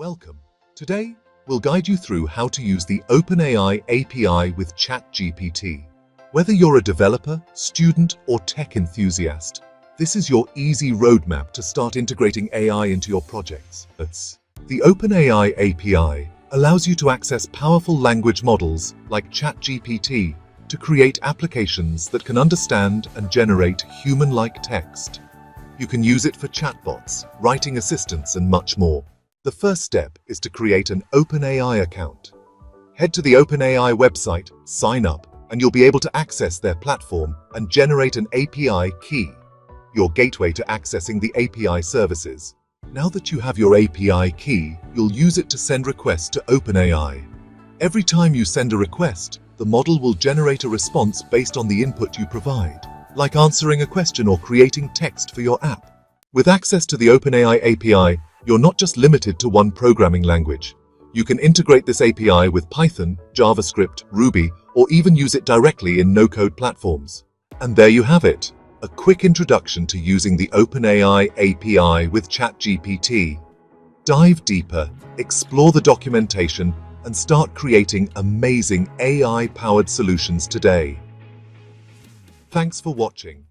Welcome. Today, we'll guide you through how to use the OpenAI API with ChatGPT. Whether you're a developer, student, or tech enthusiast, this is your easy roadmap to start integrating AI into your projects. The OpenAI API allows you to access powerful language models like ChatGPT to create applications that can understand and generate human-like text. You can use it for chatbots, writing assistants, and much more. The first step is to create an OpenAI account. Head to the OpenAI website, sign up, and you'll be able to access their platform and generate an API key, your gateway to accessing the API services. Now that you have your API key, you'll use it to send requests to OpenAI. Every time you send a request, the model will generate a response based on the input you provide, like answering a question or creating text for your app. With access to the OpenAI API, you're not just limited to one programming language. You can integrate this API with Python, JavaScript, Ruby, or even use it directly in no-code platforms. And there you have it, a quick introduction to using the OpenAI API with ChatGPT. Dive deeper, explore the documentation, and start creating amazing AI-powered solutions today. Thanks for watching.